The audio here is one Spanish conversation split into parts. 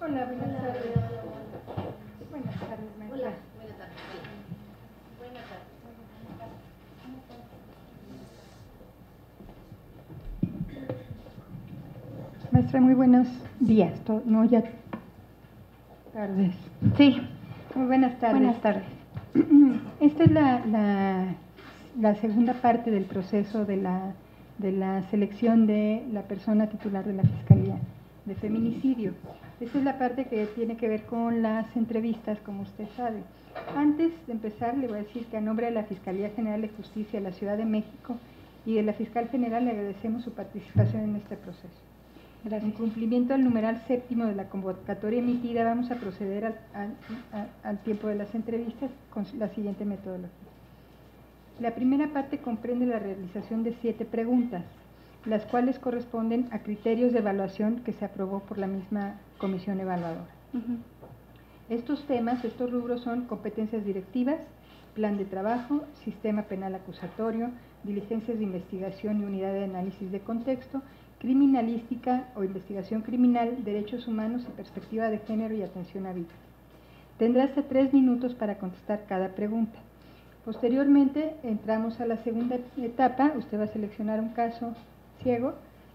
Hola, buenas tardes. Buenas tardes, maestra. Hola, buenas tardes. Buenas tardes. Maestra, muy buenos días. No, ya tardes. Sí, muy buenas tardes. Buenas tardes. Esta es la segunda parte del proceso de la selección de la persona titular de la Fiscalía de Feminicidio. Esta es la parte que tiene que ver con las entrevistas, como usted sabe. Antes de empezar, le voy a decir que a nombre de la Fiscalía General de Justicia de la Ciudad de México y de la Fiscal General le agradecemos su participación en este proceso. Gracias. En cumplimiento al numeral séptimo de la convocatoria emitida, vamos a proceder al tiempo de las entrevistas con la siguiente metodología. La primera parte comprende la realización de 7 preguntas, las cuales corresponden a criterios de evaluación que se aprobó por la misma comisión evaluadora. Estos rubros son competencias directivas, plan de trabajo, sistema penal acusatorio, diligencias de investigación y unidad de análisis de contexto, criminalística o investigación criminal, derechos humanos y perspectiva de género y atención a víctimas. Tendrá hasta 3 minutos para contestar cada pregunta. Posteriormente entramos a la segunda etapa. Usted va a seleccionar un caso ciego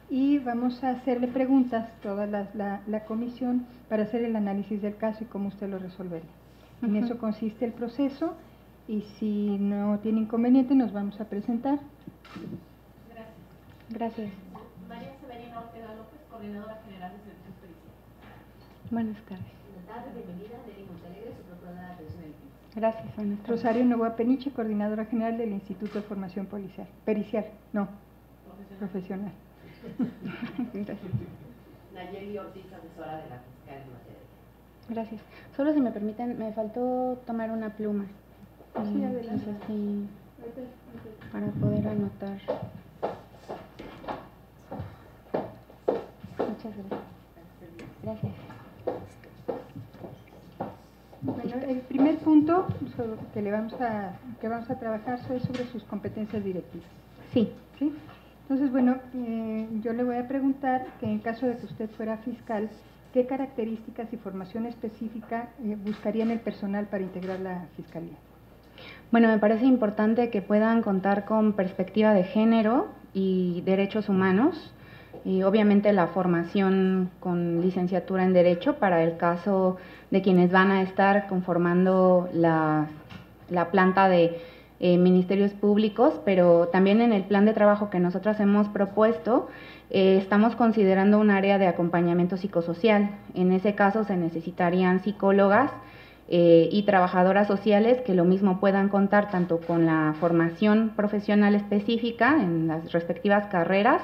y vamos a hacerle preguntas, toda la comisión, para hacer el análisis del caso y cómo usted lo resolvería. En eso consiste el proceso y si no tiene inconveniente nos vamos a presentar. Gracias. María Severina Ortega López, Coordinadora General de Servicios Periciales. Buenas tardes. Buenas tardes, bienvenida. Nelly Montalegre, su Procuradora de Atención al Cliente. Gracias, buenas tardes. Rosario Novoa Peniche, Coordinadora General del Instituto de Formación Pericial. No, profesional. Gracias. Nayeli Ortiz, asesora de la Fiscal en materia de género. Gracias. Solo si me permiten, me faltó tomar una pluma. Sí, adelante. No sé si para poder anotar. Muchas gracias. Gracias. Bueno, el primer punto que vamos a trabajar es sobre sus competencias directivas. Sí. ¿Sí? Entonces, bueno, yo le voy a preguntar que en caso de que usted fuera fiscal, ¿qué características y formación específica buscaría en el personal para integrar la fiscalía? Bueno, me parece importante que puedan contar con perspectiva de género y derechos humanos, y obviamente la formación con licenciatura en Derecho para el caso de quienes van a estar conformando la planta de ministerios públicos, pero también en el plan de trabajo que nosotros hemos propuesto, estamos considerando un área de acompañamiento psicosocial. En ese caso se necesitarían psicólogas y trabajadoras sociales que lo mismo puedan contar tanto con la formación profesional específica en las respectivas carreras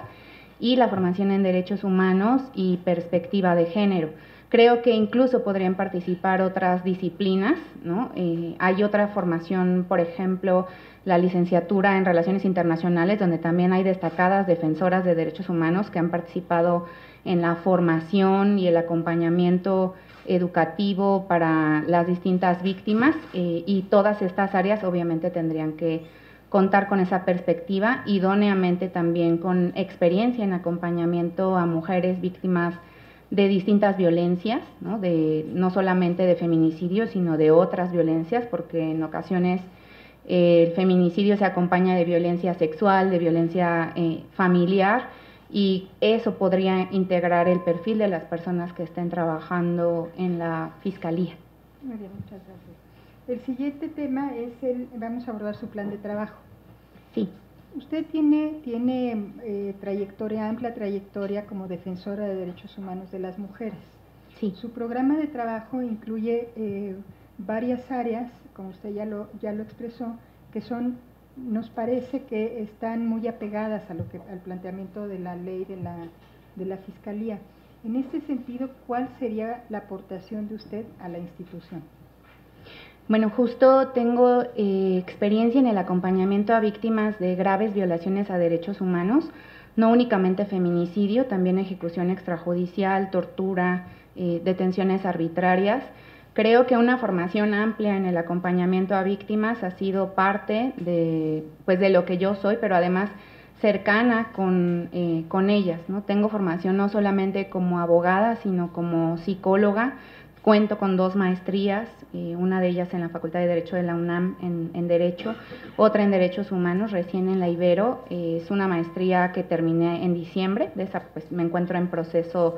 y la formación en derechos humanos y perspectiva de género. Creo que incluso podrían participar otras disciplinas, ¿no? Hay otra formación, por ejemplo, la licenciatura en Relaciones Internacionales, donde también hay destacadas defensoras de derechos humanos que han participado en la formación y el acompañamiento educativo para las distintas víctimas, y todas estas áreas obviamente tendrían que contar con esa perspectiva, idóneamente también con experiencia en acompañamiento a mujeres víctimas de distintas violencias, ¿no? No solamente de feminicidio, sino de otras violencias, porque en ocasiones el feminicidio se acompaña de violencia sexual, de violencia familiar, y eso podría integrar el perfil de las personas que estén trabajando en la fiscalía. Muy bien, muchas gracias. El siguiente tema es vamos a abordar su plan de trabajo. Sí. Usted tiene amplia trayectoria como defensora de derechos humanos de las mujeres. Sí. Su programa de trabajo incluye varias áreas, como usted ya lo expresó, que nos parece que están muy apegadas al planteamiento de la ley de la Fiscalía. En este sentido, ¿cuál sería la aportación de usted a la institución? Bueno, justo tengo experiencia en el acompañamiento a víctimas de graves violaciones a derechos humanos, no únicamente feminicidio, también ejecución extrajudicial, tortura, detenciones arbitrarias. Creo que una formación amplia en el acompañamiento a víctimas ha sido parte de lo que yo soy, pero además cercana con ellas, ¿no? Tengo formación no solamente como abogada, sino como psicóloga. Cuento con 2 maestrías, una de ellas en la Facultad de Derecho de la UNAM en Derecho, otra en Derechos Humanos, recién en la Ibero. Es una maestría que terminé en diciembre, de esa pues me encuentro en proceso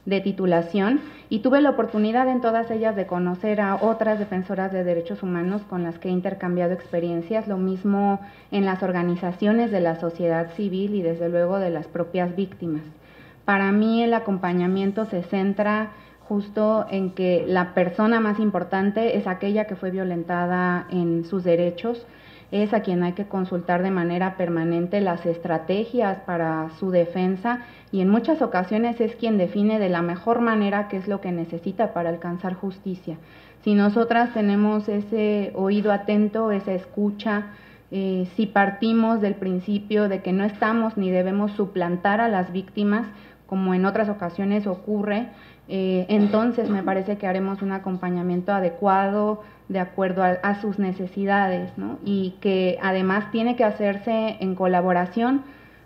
de titulación y tuve la oportunidad en todas ellas de conocer a otras defensoras de derechos humanos con las que he intercambiado experiencias, lo mismo en las organizaciones de la sociedad civil y desde luego de las propias víctimas. Para mí el acompañamiento se centra justo en que la persona más importante es aquella que fue violentada en sus derechos, es a quien hay que consultar de manera permanente las estrategias para su defensa y en muchas ocasiones es quien define de la mejor manera qué es lo que necesita para alcanzar justicia. Si nosotras tenemos ese oído atento, esa escucha, si partimos del principio de que no estamos ni debemos suplantar a las víctimas, como en otras ocasiones ocurre, entonces me parece que haremos un acompañamiento adecuado de acuerdo a sus necesidades, ¿no? Y que además tiene que hacerse en colaboración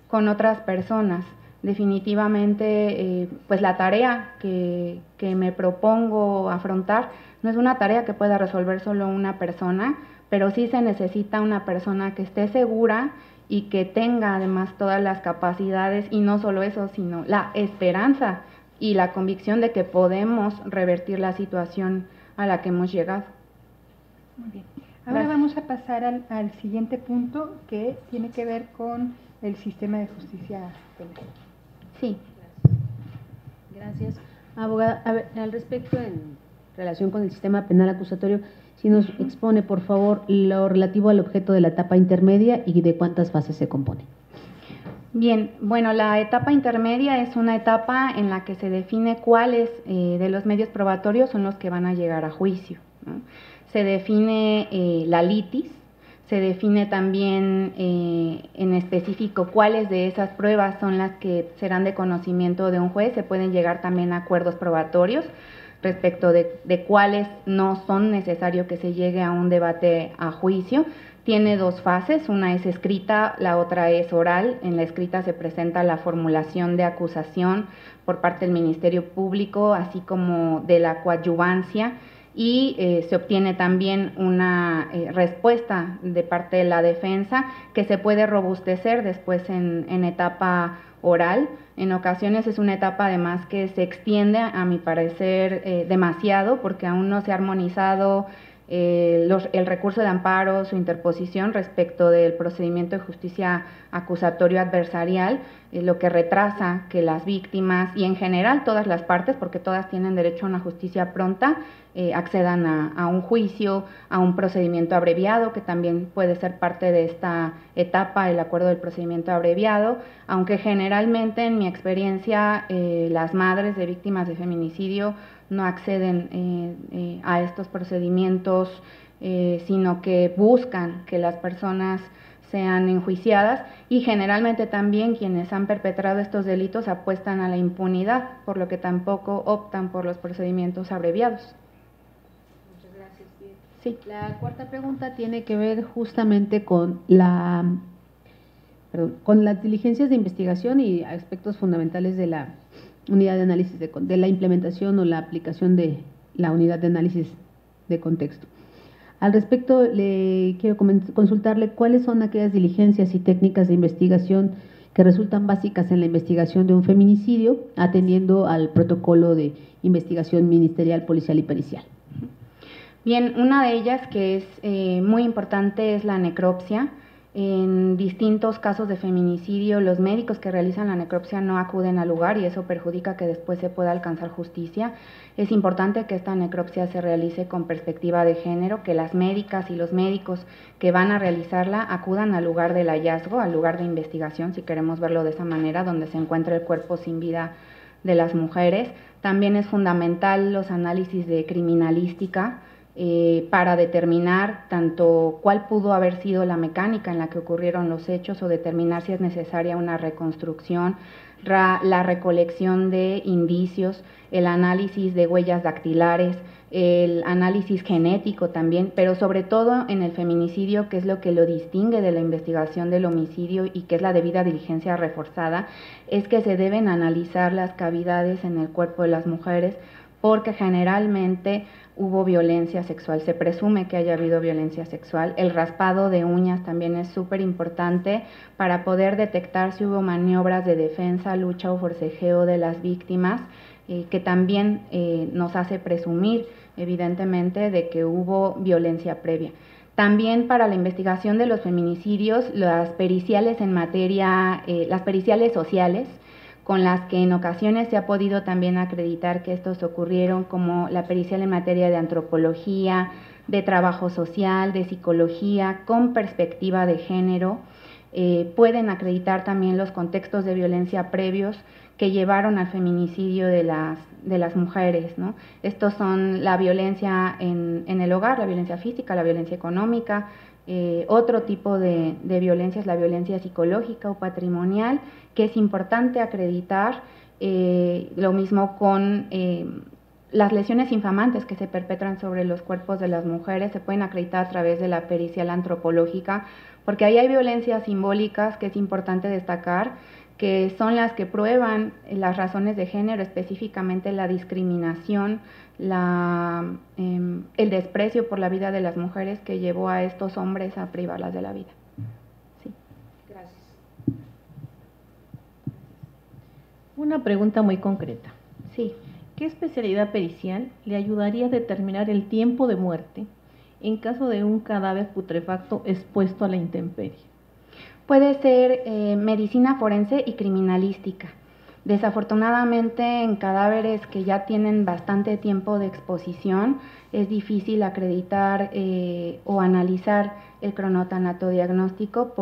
con otras personas. Definitivamente, pues la tarea que me propongo afrontar no es una tarea que pueda resolver solo una persona, pero sí se necesita una persona que esté segura y que tenga además todas las capacidades, y no solo eso, sino la esperanza y la convicción de que podemos revertir la situación a la que hemos llegado. Muy bien. Ahora vamos a pasar al siguiente punto, que tiene que ver con el sistema de justicia penal. Sí. Gracias. Abogada, a ver, al respecto, en relación con el sistema penal acusatorio, si nos expone, por favor, lo relativo al objeto de la etapa intermedia y de cuántas fases se compone. Bien, bueno, la etapa intermedia es una etapa en la que se define cuáles de los medios probatorios son los que van a llegar a juicio, ¿no? Se define la litis, se define también en específico cuáles de esas pruebas son las que serán de conocimiento de un juez. Se pueden llegar también a acuerdos probatorios respecto de cuáles no son necesario que se llegue a un debate a juicio. Tiene 2 fases, una es escrita, la otra es oral. En la escrita se presenta la formulación de acusación por parte del Ministerio Público, así como de la coadyuvancia, y se obtiene también una respuesta de parte de la defensa que se puede robustecer después en etapa oral. En ocasiones es una etapa además que se extiende, a mi parecer, demasiado, porque aún no se ha armonizado el recurso de amparo, su interposición respecto del procedimiento de justicia acusatorio adversarial, lo que retrasa que las víctimas y en general todas las partes, porque todas tienen derecho a una justicia pronta, accedan a un juicio, a un procedimiento abreviado, que también puede ser parte de esta etapa, el acuerdo del procedimiento abreviado, aunque generalmente en mi experiencia las madres de víctimas de feminicidio no acceden a estos procedimientos, sino que buscan que las personas sean enjuiciadas, y generalmente también quienes han perpetrado estos delitos apuestan a la impunidad, por lo que tampoco optan por los procedimientos abreviados. Muchas gracias. Bien. Sí. La cuarta pregunta tiene que ver justamente con con las diligencias de investigación y aspectos fundamentales de la unidad de análisis de la implementación o la aplicación de la unidad de análisis de contexto. Al respecto, le quiero consultarle cuáles son aquellas diligencias y técnicas de investigación que resultan básicas en la investigación de un feminicidio, atendiendo al protocolo de investigación ministerial, policial y pericial. Bien, una de ellas que es muy importante es la necropsia. En distintos casos de feminicidio, los médicos que realizan la necropsia no acuden al lugar y eso perjudica que después se pueda alcanzar justicia. Es importante que esta necropsia se realice con perspectiva de género, que las médicas y los médicos que van a realizarla acudan al lugar del hallazgo, al lugar de investigación, si queremos verlo de esa manera, donde se encuentra el cuerpo sin vida de las mujeres. También es fundamental los análisis de criminalística, para determinar tanto cuál pudo haber sido la mecánica en la que ocurrieron los hechos o determinar si es necesaria una reconstrucción, la recolección de indicios, el análisis de huellas dactilares, el análisis genético también, pero sobre todo en el feminicidio, que es lo que lo distingue de la investigación del homicidio y que es la debida diligencia reforzada, es que se deben analizar las cavidades en el cuerpo de las mujeres, porque generalmente hubo violencia sexual, se presume que haya habido violencia sexual. El raspado de uñas también es súper importante para poder detectar si hubo maniobras de defensa, lucha o forcejeo de las víctimas, que también nos hace presumir, evidentemente, de que hubo violencia previa. También para la investigación de los feminicidios, las periciales en materia, las periciales sociales, con las que en ocasiones se ha podido también acreditar que estos ocurrieron, como la pericial en materia de antropología, de trabajo social, de psicología, con perspectiva de género, pueden acreditar también los contextos de violencia previos que llevaron al feminicidio de las mujeres, ¿no? Estos son la violencia en el hogar, la violencia física, la violencia económica. Otro tipo de violencia es la violencia psicológica o patrimonial, que es importante acreditar. Lo mismo con las lesiones infamantes que se perpetran sobre los cuerpos de las mujeres, se pueden acreditar a través de la pericial antropológica, porque ahí hay violencias simbólicas que es importante destacar, que son las que prueban las razones de género, específicamente la discriminación, el desprecio por la vida de las mujeres que llevó a estos hombres a privarlas de la vida. Sí. Gracias. Una pregunta muy concreta. Sí. ¿Qué especialidad pericial le ayudaría a determinar el tiempo de muerte en caso de un cadáver putrefacto expuesto a la intemperie? Puede ser medicina forense y criminalística. Desafortunadamente, en cadáveres que ya tienen bastante tiempo de exposición, es difícil acreditar o analizar el cronotanatodiagnóstico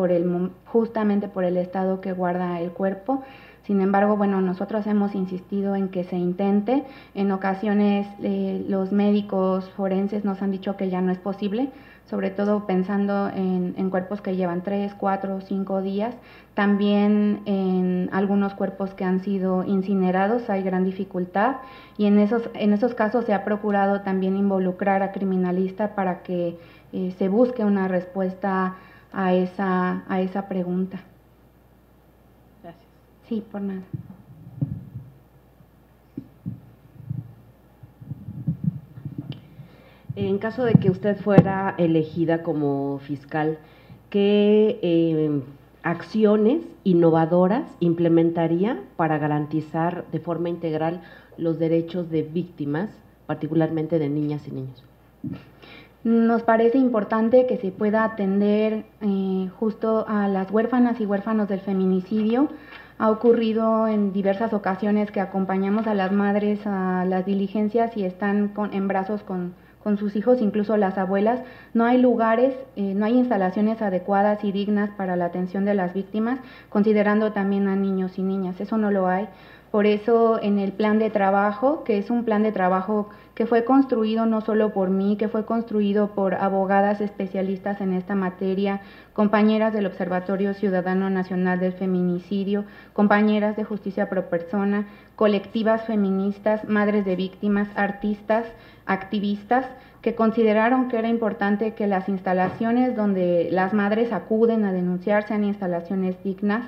justamente por el estado que guarda el cuerpo. Sin embargo, bueno, nosotros hemos insistido en que se intente. En ocasiones los médicos forenses nos han dicho que ya no es posible, sobre todo pensando en cuerpos que llevan 3, 4, 5 días. También en algunos cuerpos que han sido incinerados hay gran dificultad, y en esos casos se ha procurado también involucrar a criminalista para que se busque una respuesta a esa pregunta. Gracias. Sí, por nada. En caso de que usted fuera elegida como fiscal, ¿qué acciones innovadoras implementaría para garantizar de forma integral los derechos de víctimas, particularmente de niñas y niños? Nos parece importante que se pueda atender justo a las huérfanas y huérfanos del feminicidio. Ha ocurrido en diversas ocasiones que acompañamos a las madres a las diligencias y están en brazos con sus hijos, incluso las abuelas. No hay lugares, no hay instalaciones adecuadas y dignas para la atención de las víctimas, considerando también a niños y niñas. Eso no lo hay. Por eso en el plan de trabajo, que es un plan de trabajo que fue construido no solo por mí, que fue construido por abogadas especialistas en esta materia, compañeras del Observatorio Ciudadano Nacional del Feminicidio, compañeras de Justicia Pro Persona, colectivas feministas, madres de víctimas, artistas, activistas, que consideraron que era importante que las instalaciones donde las madres acuden a denunciar sean instalaciones dignas,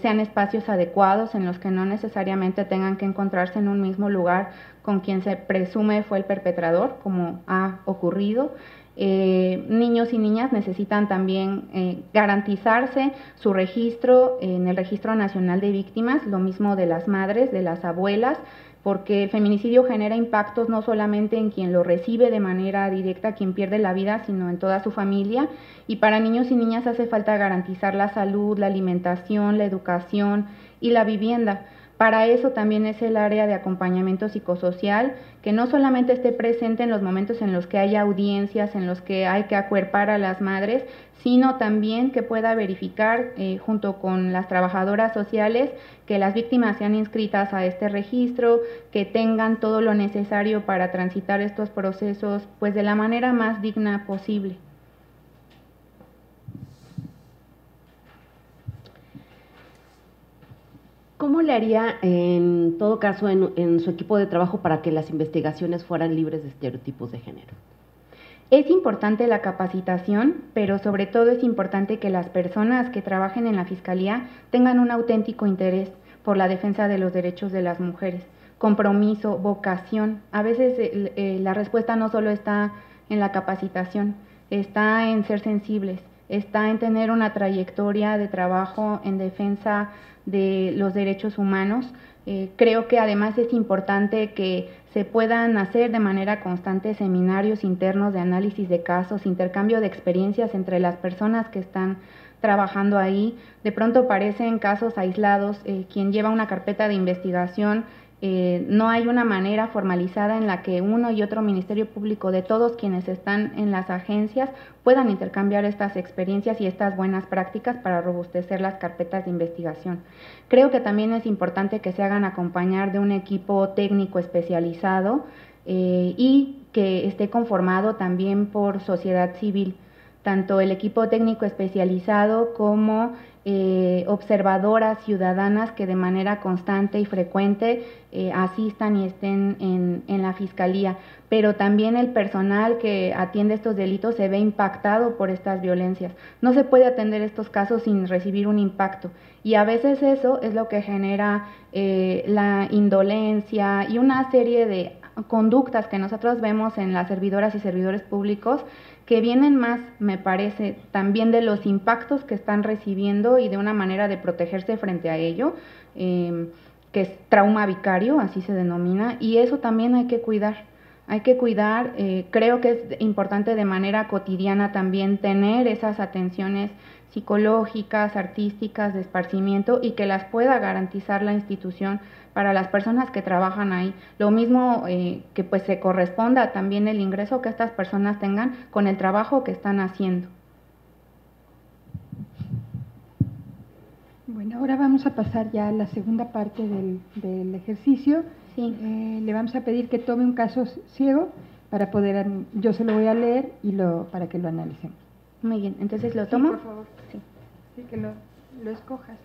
sean espacios adecuados en los que no necesariamente tengan que encontrarse en un mismo lugar con quien se presume fue el perpetrador, como ha ocurrido. Niños y niñas necesitan también garantizarse su registro en el Registro Nacional de Víctimas, lo mismo de las madres, de las abuelas, porque el feminicidio genera impactos no solamente en quien lo recibe de manera directa, quien pierde la vida, sino en toda su familia. Y para niños y niñas hace falta garantizar la salud, la alimentación, la educación y la vivienda. Para eso también es el área de acompañamiento psicosocial, que no solamente esté presente en los momentos en los que hay audiencias, en los que hay que acuerpar a las madres, sino también que pueda verificar junto con las trabajadoras sociales que las víctimas sean inscritas a este registro, que tengan todo lo necesario para transitar estos procesos pues de la manera más digna posible. ¿Cómo le haría en todo caso en su equipo de trabajo para que las investigaciones fueran libres de estereotipos de género? Es importante la capacitación, pero sobre todo es importante que las personas que trabajen en la Fiscalía tengan un auténtico interés por la defensa de los derechos de las mujeres, compromiso, vocación. A veces la respuesta no solo está en la capacitación, está en ser sensibles, está en tener una trayectoria de trabajo en defensa de los derechos humanos. Creo que además es importante que se puedan hacer de manera constante seminarios internos de análisis de casos, intercambio de experiencias entre las personas que están trabajando ahí. De pronto parecen casos aislados, quien lleva una carpeta de investigación, no hay una manera formalizada en la que uno y otro Ministerio Público, de todos quienes están en las agencias, puedan intercambiar estas experiencias y estas buenas prácticas para robustecer las carpetas de investigación. Creo que también es importante que se hagan acompañar de un equipo técnico especializado y que esté conformado también por sociedad civil, tanto el equipo técnico especializado como observadoras ciudadanas que de manera constante y frecuente asistan y estén en la Fiscalía, pero también el personal que atiende estos delitos se ve impactado por estas violencias. No se puede atender estos casos sin recibir un impacto, y a veces eso es lo que genera la indolencia y una serie de conductas que nosotros vemos en las servidoras y servidores públicos, que vienen más, me parece, también de los impactos que están recibiendo y de una manera de protegerse frente a ello, que es trauma vicario, así se denomina, y eso también hay que cuidar. Hay que cuidar, creo que es importante de manera cotidiana también tener esas atenciones psicológicas, artísticas, de esparcimiento, y que las pueda garantizar la institución para las personas que trabajan ahí. Lo mismo que pues se corresponda también el ingreso que estas personas tengan con el trabajo que están haciendo. Bueno, ahora vamos a pasar ya a la segunda parte del ejercicio. Sí. Le vamos a pedir que tome un caso ciego para poder, yo se lo voy a leer y para que lo analicemos. Muy bien, entonces lo tomo. Sí, por favor. Sí. Sí, que lo escojas.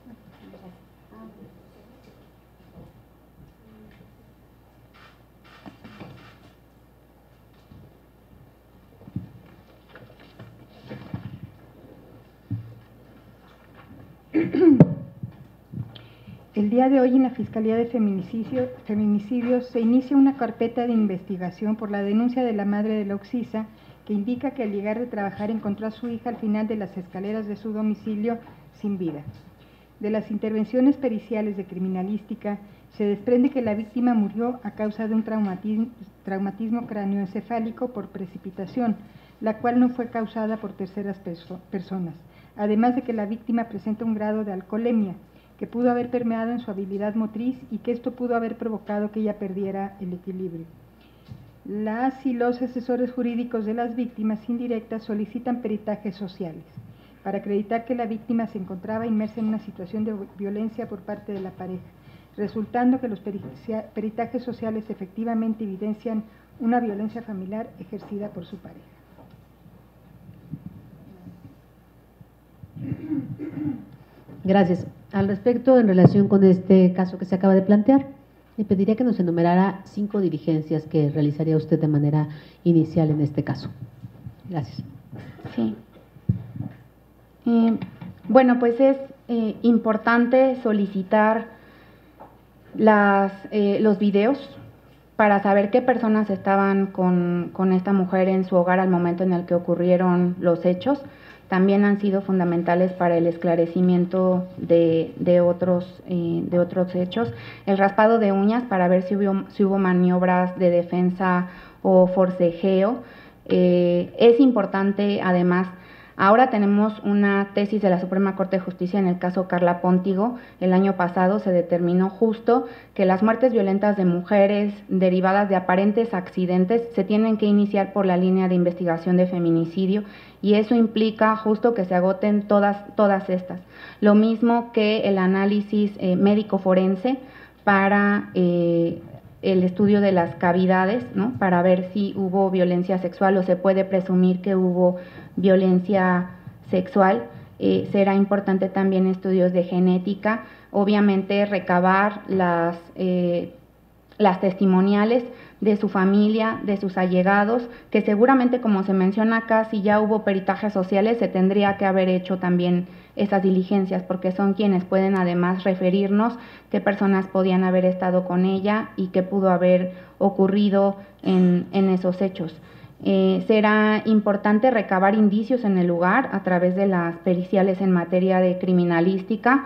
El día de hoy en la Fiscalía de Feminicidios se inicia una carpeta de investigación por la denuncia de la madre de la occisa, que indica que al llegar de trabajar encontró a su hija al final de las escaleras de su domicilio sin vida. De las intervenciones periciales de criminalística se desprende que la víctima murió a causa de un traumatismo cráneoencefálico por precipitación, la cual no fue causada por terceras personas, además de que la víctima presenta un grado de alcoholemia, que pudo haber permeado en su habilidad motriz y que esto pudo haber provocado que ella perdiera el equilibrio. Las y los asesores jurídicos de las víctimas indirectas solicitan peritajes sociales para acreditar que la víctima se encontraba inmersa en una situación de violencia por parte de la pareja, resultando que los peritajes sociales efectivamente evidencian una violencia familiar ejercida por su pareja. Gracias. Al respecto, en relación con este caso que se acaba de plantear, le pediría que nos enumerara 5 diligencias que realizaría usted de manera inicial en este caso. Gracias. Sí. Bueno, pues es importante solicitar los videos para saber qué personas estaban con esta mujer en su hogar al momento en el que ocurrieron los hechos. También han sido fundamentales para el esclarecimiento de otros hechos. El raspado de uñas para ver si hubo maniobras de defensa o forcejeo. Es importante además Ahora tenemos una tesis de la Suprema Corte de Justicia en el caso Carla Póntigo. El año pasado se determinó justo que las muertes violentas de mujeres derivadas de aparentes accidentes se tienen que iniciar por la línea de investigación de feminicidio, y eso implica justo que se agoten todas estas. Lo mismo que el análisis médico forense para el estudio de las cavidades, ¿no? Para ver si hubo violencia sexual o se puede presumir que hubo violencia sexual. Será importante también estudios de genética, obviamente recabar las testimoniales de su familia, de sus allegados, que seguramente, como se menciona acá, si ya hubo peritajes sociales, se tendría que haber hecho también esas diligencias, porque son quienes pueden además referirnos qué personas podían haber estado con ella y qué pudo haber ocurrido en esos hechos. Será importante recabar indicios en el lugar a través de las periciales en materia de criminalística,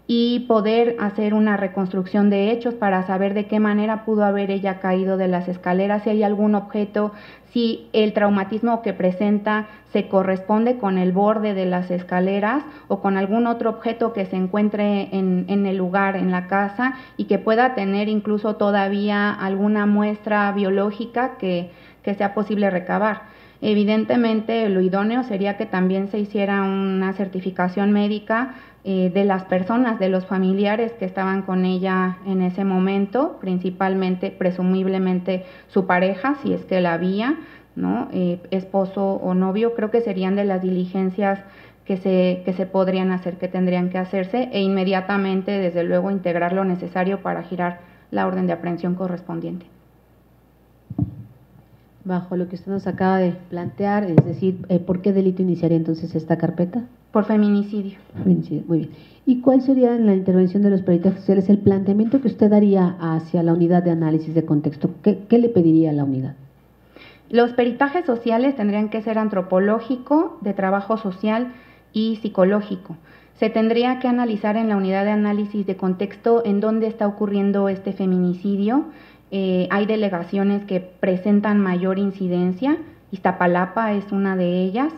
y poder hacer una reconstrucción de hechos para saber de qué manera pudo haber ella caído de las escaleras, si hay algún objeto, si el traumatismo que presenta se corresponde con el borde de las escaleras o con algún otro objeto que se encuentre en el lugar, en la casa, y que pueda tener incluso todavía alguna muestra biológica que sea posible recabar. Evidentemente, lo idóneo sería que también se hiciera una certificación médica de las personas, de los familiares que estaban con ella en ese momento, principalmente, presumiblemente, su pareja, si es que la había, ¿no? Esposo o novio. Creo que serían de las diligencias que se podrían hacer, que tendrían que hacerse, e inmediatamente, desde luego, integrar lo necesario para girar la orden de aprehensión correspondiente. Bajo lo que usted nos acaba de plantear, es decir, ¿por qué delito iniciaría entonces esta carpeta? Por feminicidio. Feminicidio, muy bien. ¿Y cuál sería en la intervención de los peritajes sociales el planteamiento que usted daría hacia la unidad de análisis de contexto? ¿Qué le pediría a la unidad? Los peritajes sociales tendrían que ser antropológico, de trabajo social y psicológico. Se tendría que analizar en la unidad de análisis de contexto en dónde está ocurriendo este feminicidio. Hay delegaciones que presentan mayor incidencia, Iztapalapa es una de ellas.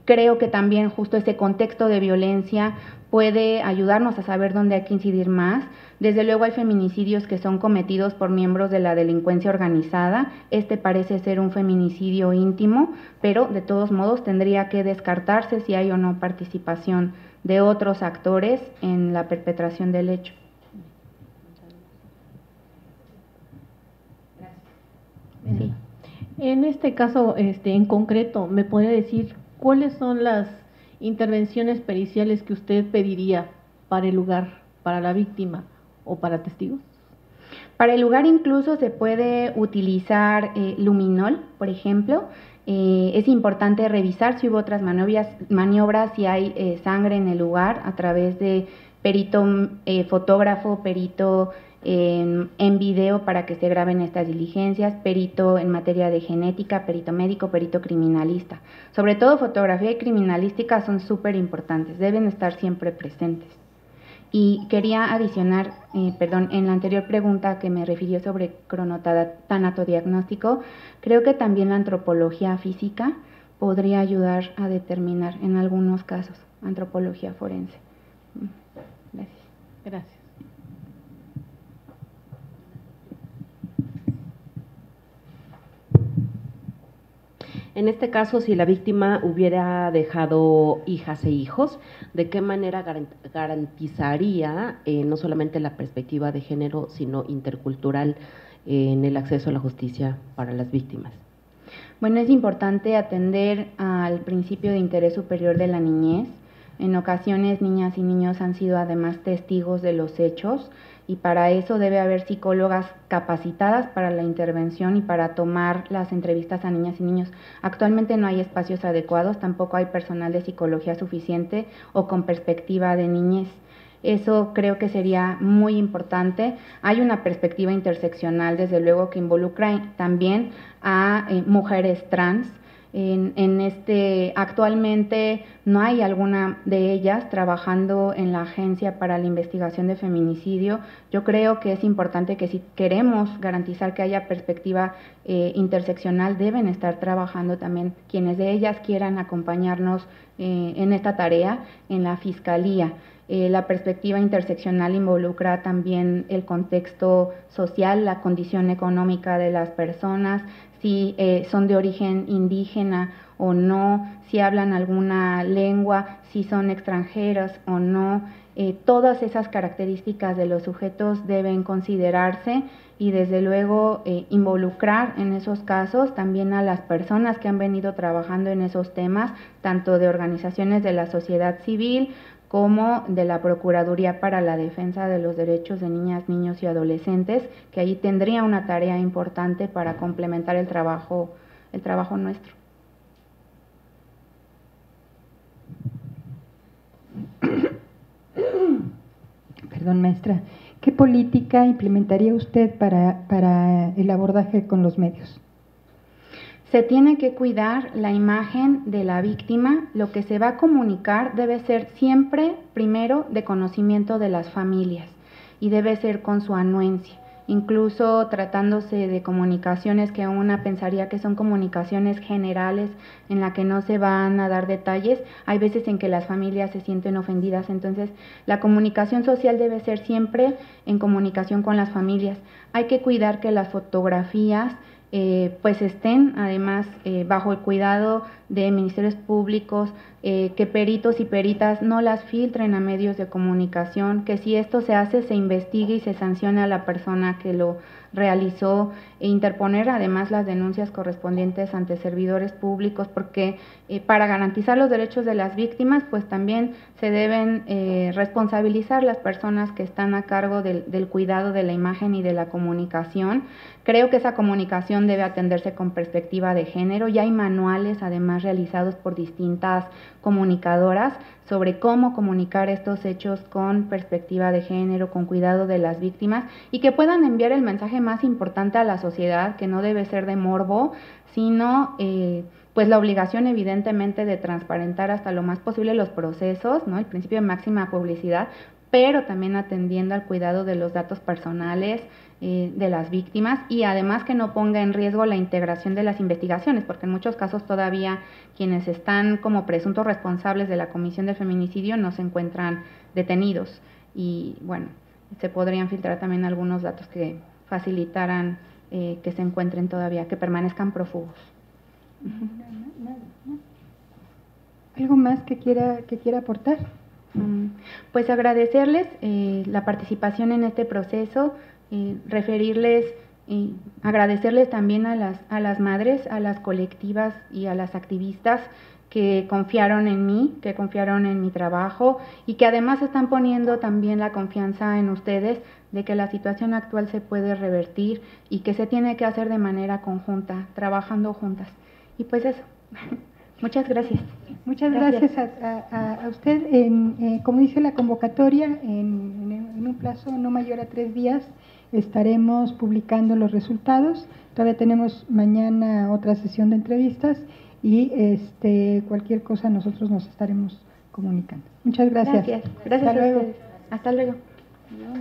Creo que también justo ese contexto de violencia puede ayudarnos a saber dónde hay que incidir más. Desde luego hay feminicidios que son cometidos por miembros de la delincuencia organizada. Este parece ser un feminicidio íntimo, pero de todos modos tendría que descartarse si hay o no participación de otros actores en la perpetración del hecho. Sí. En este caso, en concreto, ¿me podría decir cuáles son las intervenciones periciales que usted pediría para el lugar, para la víctima o para testigos? Para el lugar incluso se puede utilizar luminol, por ejemplo. Es importante revisar si hubo otras maniobras, si hay sangre en el lugar a través de perito fotógrafo, perito en video para que se graben estas diligencias, perito en materia de genética, perito médico, perito criminalista. Sobre todo fotografía y criminalística son súper importantes, deben estar siempre presentes. Y quería adicionar, en la anterior pregunta que me refirió sobre cronotanatodiagnóstico, creo que también la antropología física podría ayudar a determinar en algunos casos, antropología forense. Gracias. Gracias. En este caso, si la víctima hubiera dejado hijas e hijos, ¿de qué manera garantizaría no solamente la perspectiva de género, sino intercultural en el acceso a la justicia para las víctimas? Bueno, es importante atender al principio de interés superior de la niñez. En ocasiones, niñas y niños han sido además testigos de los hechos, y para eso debe haber psicólogas capacitadas para la intervención y para tomar las entrevistas a niñas y niños. Actualmente no hay espacios adecuados, tampoco hay personal de psicología suficiente o con perspectiva de niñez. Eso creo que sería muy importante. Hay una perspectiva interseccional, desde luego, que involucra también a mujeres trans. Actualmente no hay alguna de ellas trabajando en la Agencia para la Investigación de Feminicidio. Yo creo que es importante que si queremos garantizar que haya perspectiva interseccional, deben estar trabajando también quienes de ellas quieran acompañarnos en esta tarea en la Fiscalía. La perspectiva interseccional involucra también el contexto social, la condición económica de las personas, si son de origen indígena o no, si hablan alguna lengua, si son extranjeras o no. Todas esas características de los sujetos deben considerarse y desde luego involucrar en esos casos también a las personas que han venido trabajando en esos temas, tanto de organizaciones de la sociedad civil como de la Procuraduría para la Defensa de los Derechos de Niñas, Niños y Adolescentes, que ahí tendría una tarea importante para complementar el trabajo nuestro. Perdón, maestra. ¿Qué política implementaría usted para el abordaje con los medios? Se tiene que cuidar la imagen de la víctima. Lo que se va a comunicar debe ser siempre, primero, de conocimiento de las familias y debe ser con su anuencia. Incluso tratándose de comunicaciones que una pensaría que son comunicaciones generales en la que no se van a dar detalles, hay veces en que las familias se sienten ofendidas. Entonces, la comunicación social debe ser siempre en comunicación con las familias. Hay que cuidar que las fotografías pues estén además bajo el cuidado de ministerios públicos, que peritos y peritas no las filtren a medios de comunicación, que si esto se hace se investigue y se sancione a la persona que lo realizó, e interponer además las denuncias correspondientes ante servidores públicos, porque para garantizar los derechos de las víctimas pues también se deben responsabilizar las personas que están a cargo del cuidado de la imagen y de la comunicación. Creo que esa comunicación debe atenderse con perspectiva de género. Ya hay manuales además realizados por distintas comunicadoras sobre cómo comunicar estos hechos con perspectiva de género, con cuidado de las víctimas, y que puedan enviar el mensaje más importante a la sociedad, que no debe ser de morbo, sino pues la obligación evidentemente de transparentar hasta lo más posible los procesos, ¿no? El principio de máxima publicidad, pero también atendiendo al cuidado de los datos personales de las víctimas, y además que no ponga en riesgo la integración de las investigaciones, porque en muchos casos todavía quienes están como presuntos responsables de la comisión del feminicidio no se encuentran detenidos, y bueno, se podrían filtrar también algunos datos que facilitaran que se encuentren todavía, que permanezcan prófugos. ¿Algo más que quiera aportar? Pues agradecerles la participación en este proceso, referirles, agradecerles también a las madres, a las colectivas y a las activistas que confiaron en mí, que confiaron en mi trabajo y que además están poniendo también la confianza en ustedes de que la situación actual se puede revertir y que se tiene que hacer de manera conjunta, trabajando juntas. Y pues eso. Muchas gracias. Muchas gracias a usted. Como dice la convocatoria, en un plazo no mayor a 3 días estaremos publicando los resultados. Todavía tenemos mañana otra sesión de entrevistas y cualquier cosa nosotros nos estaremos comunicando. Muchas gracias. Gracias Hasta luego. ustedes. Hasta luego. No,